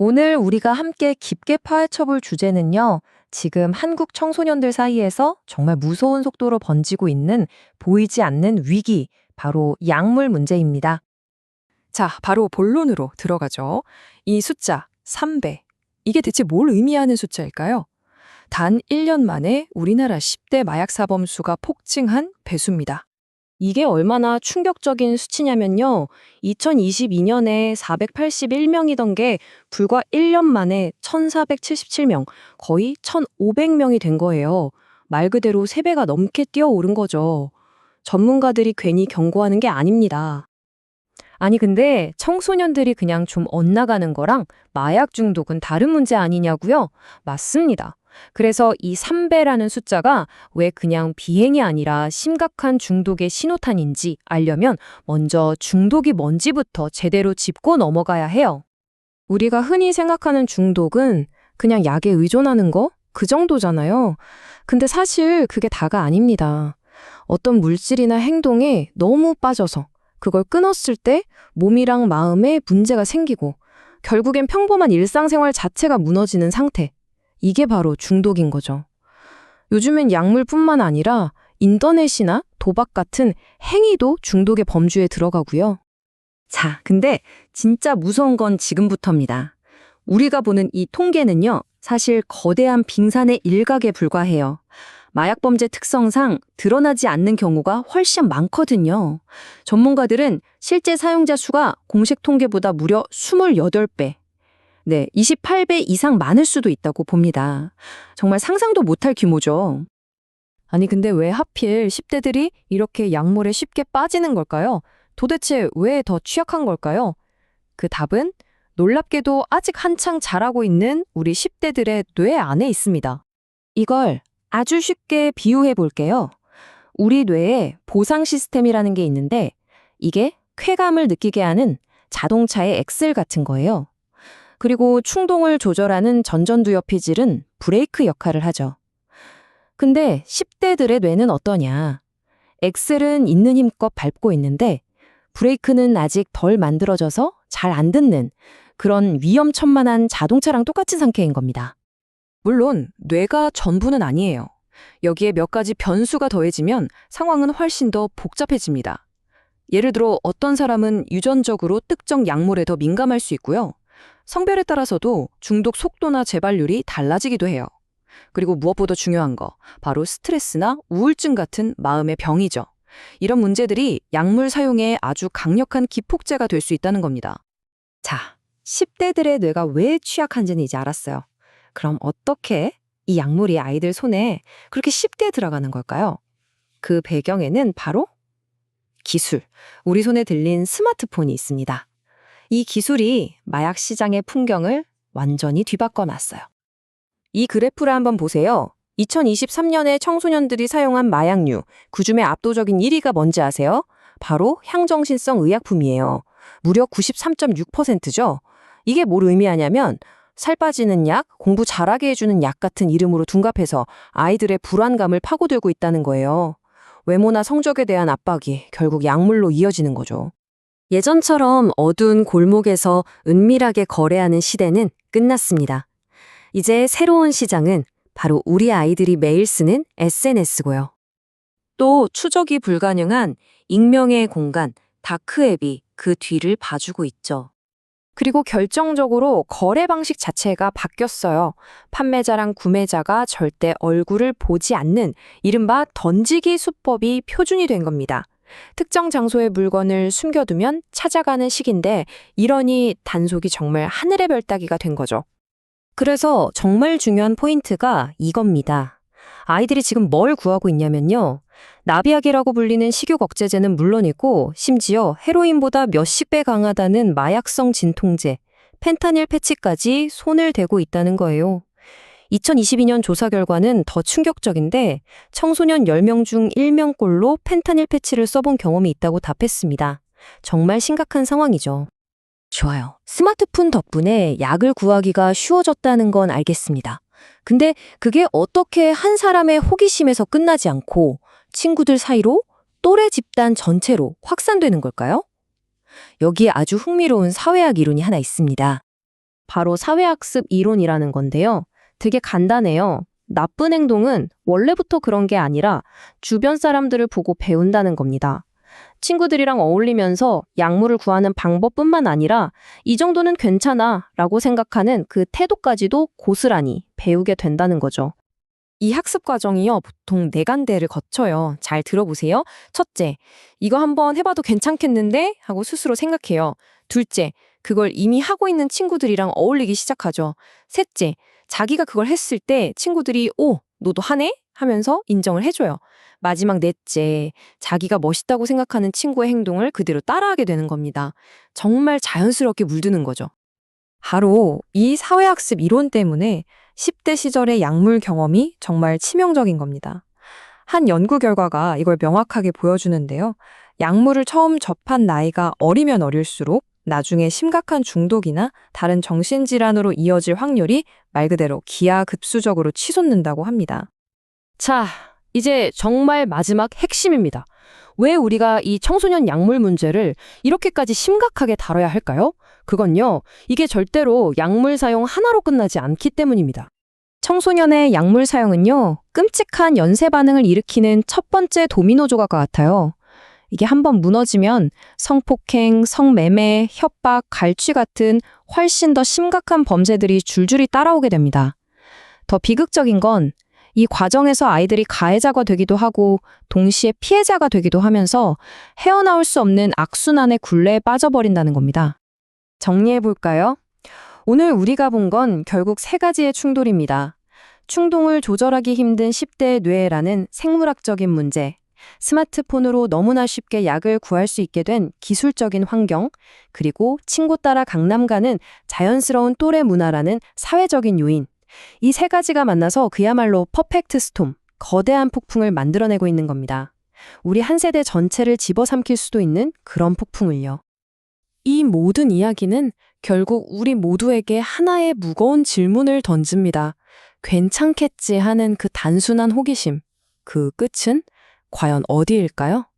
오늘 우리가 함께 깊게 파헤쳐 볼 주제는요. 지금 한국 청소년들 사이에서 정말 무서운 속도로 번지고 있는 보이지 않는 위기, 바로 약물 문제입니다. 자, 바로 본론으로 들어가죠. 이 숫자 3배. 이게 대체 뭘 의미하는 숫자일까요? 단 1년 만에 우리나라 10대 마약 사범 수가 폭증한 배수입니다. 이게 얼마나 충격적인 수치냐면요. 2022년에 481명이던 게 불과 1년 만에 1,477명, 거의 1,500명이 된 거예요. 말 그대로 3배가 넘게 뛰어오른 거죠. 전문가들이 괜히 경고하는 게 아닙니다. 아니 근데 청소년들이 그냥 좀 엇나가는 거랑 마약 중독은 다른 문제 아니냐고요? 맞습니다. 그래서 이 3배라는 숫자가 왜 그냥 비행이 아니라 심각한 중독의 신호탄인지 알려면 먼저 중독이 뭔지부터 제대로 짚고 넘어가야 해요. 우리가 흔히 생각하는 중독은 그냥 약에 의존하는 거? 그 정도잖아요. 근데 사실 그게 다가 아닙니다. 어떤 물질이나 행동에 너무 빠져서 그걸 끊었을 때 몸이랑 마음에 문제가 생기고 결국엔 평범한 일상생활 자체가 무너지는 상태. 이게 바로 중독인 거죠. 요즘엔 약물뿐만 아니라 인터넷이나 도박 같은 행위도 중독의 범주에 들어가고요. 자, 근데 진짜 무서운 건 지금부터입니다. 우리가 보는 이 통계는요, 사실 거대한 빙산의 일각에 불과해요. 마약 범죄 특성상 드러나지 않는 경우가 훨씬 많거든요. 전문가들은 실제 사용자 수가 공식 통계보다 무려 28배, 28배 이상 많을 수도 있다고 봅니다. 정말 상상도 못할 규모죠. 아니, 근데 왜 하필 10대들이 이렇게 약물에 쉽게 빠지는 걸까요? 도대체 왜 더 취약한 걸까요? 그 답은 놀랍게도 아직 한창 자라고 있는 우리 10대들의 뇌 안에 있습니다. 이걸 아주 쉽게 비유해 볼게요. 우리 뇌에 보상 시스템이라는 게 있는데 이게 쾌감을 느끼게 하는 자동차의 엑셀 같은 거예요. 그리고 충동을 조절하는 전전두엽 피질은 브레이크 역할을 하죠. 근데 10대들의 뇌는 어떠냐? 엑셀은 있는 힘껏 밟고 있는데 브레이크는 아직 덜 만들어져서 잘 안 듣는 그런 위험천만한 자동차랑 똑같은 상태인 겁니다. 물론 뇌가 전부는 아니에요. 여기에 몇 가지 변수가 더해지면 상황은 훨씬 더 복잡해집니다. 예를 들어 어떤 사람은 유전적으로 특정 약물에 더 민감할 수 있고요. 성별에 따라서도 중독 속도나 재발률이 달라지기도 해요. 그리고 무엇보다 중요한 거, 바로 스트레스나 우울증 같은 마음의 병이죠. 이런 문제들이 약물 사용에 아주 강력한 기폭제가 될 수 있다는 겁니다. 자, 10대들의 뇌가 왜 취약한지는 이제 알았어요. 그럼 어떻게 이 약물이 아이들 손에 그렇게 쉽게 들어가는 걸까요? 그 배경에는 바로 기술, 우리 손에 들린 스마트폰이 있습니다. 이 기술이 마약 시장의 풍경을 완전히 뒤바꿔 놨어요. 이 그래프를 한번 보세요. 2023년에 청소년들이 사용한 마약류, 그중에 압도적인 1위가 뭔지 아세요? 바로 향정신성 의약품이에요. 무려 93.6%죠. 이게 뭘 의미하냐면 살 빠지는 약, 공부 잘하게 해주는 약 같은 이름으로 둔갑해서 아이들의 불안감을 파고들고 있다는 거예요. 외모나 성적에 대한 압박이 결국 약물로 이어지는 거죠. 예전처럼 어두운 골목에서 은밀하게 거래하는 시대는 끝났습니다. 이제 새로운 시장은 바로 우리 아이들이 매일 쓰는 SNS고요. 또 추적이 불가능한 익명의 공간, 다크앱이 그 뒤를 봐주고 있죠. 그리고 결정적으로 거래 방식 자체가 바뀌었어요. 판매자랑 구매자가 절대 얼굴을 보지 않는 이른바 던지기 수법이 표준이 된 겁니다. 특정 장소에 물건을 숨겨두면 찾아가는 식인데 이러니 단속이 정말 하늘의 별 따기가 된 거죠. 그래서 정말 중요한 포인트가 이겁니다. 아이들이 지금 뭘 구하고 있냐면요. 나비약이라고 불리는 식욕 억제제는 물론이고 심지어 헤로인보다 몇십 배 강하다는 마약성 진통제, 펜타닐 패치까지 손을 대고 있다는 거예요. 2022년 조사 결과는 더 충격적인데 청소년 10명 중 1명꼴로 펜타닐 패치를 써본 경험이 있다고 답했습니다. 정말 심각한 상황이죠. 좋아요. 스마트폰 덕분에 약을 구하기가 쉬워졌다는 건 알겠습니다. 근데 그게 어떻게 한 사람의 호기심에서 끝나지 않고 친구들 사이로 또래 집단 전체로 확산되는 걸까요? 여기에 아주 흥미로운 사회학 이론이 하나 있습니다. 바로 사회학습 이론이라는 건데요. 되게 간단해요. 나쁜 행동은 원래부터 그런 게 아니라 주변 사람들을 보고 배운다는 겁니다. 친구들이랑 어울리면서 약물을 구하는 방법뿐만 아니라 이 정도는 괜찮아 라고 생각하는 그 태도까지도 고스란히 배우게 된다는 거죠. 이 학습 과정이요, 보통 4간대를 거쳐요. 잘 들어보세요. 첫째, 이거 한번 해봐도 괜찮겠는데? 하고 스스로 생각해요. 둘째, 그걸 이미 하고 있는 친구들이랑 어울리기 시작하죠. 셋째, 자기가 그걸 했을 때 친구들이 오, 너도 하네? 하면서 인정을 해줘요. 마지막 넷째, 자기가 멋있다고 생각하는 친구의 행동을 그대로 따라하게 되는 겁니다. 정말 자연스럽게 물드는 거죠. 바로 이 사회학습 이론 때문에 10대 시절의 약물 경험이 정말 치명적인 겁니다. 한 연구 결과가 이걸 명확하게 보여주는데요. 약물을 처음 접한 나이가 어리면 어릴수록 나중에 심각한 중독이나 다른 정신질환으로 이어질 확률이 말 그대로 기하급수적으로 치솟는다고 합니다. 자, 이제 정말 마지막 핵심입니다. 왜 우리가 이 청소년 약물 문제를 이렇게까지 심각하게 다뤄야 할까요? 그건요, 이게 절대로 약물 사용 하나로 끝나지 않기 때문입니다. 청소년의 약물 사용은요, 끔찍한 연쇄 반응을 일으키는 첫 번째 도미노 조각 같아요. 이게 한번 무너지면 성폭행, 성매매, 협박, 갈취 같은 훨씬 더 심각한 범죄들이 줄줄이 따라오게 됩니다. 더 비극적인 건 이 과정에서 아이들이 가해자가 되기도 하고 동시에 피해자가 되기도 하면서 헤어나올 수 없는 악순환의 굴레에 빠져버린다는 겁니다. 정리해볼까요? 오늘 우리가 본 건 결국 3가지의 충돌입니다. 충동을 조절하기 힘든 10대의 뇌라는 생물학적인 문제, 스마트폰으로 너무나 쉽게 약을 구할 수 있게 된 기술적인 환경, 그리고 친구 따라 강남 가는 자연스러운 또래 문화라는 사회적인 요인. 이 3가지가 만나서 그야말로 퍼펙트 스톰, 거대한 폭풍을 만들어내고 있는 겁니다. 우리 한 세대 전체를 집어삼킬 수도 있는 그런 폭풍을요. 이 모든 이야기는 결국 우리 모두에게 하나의 무거운 질문을 던집니다. 괜찮겠지 하는 그 단순한 호기심. 그 끝은 과연 어디일까요?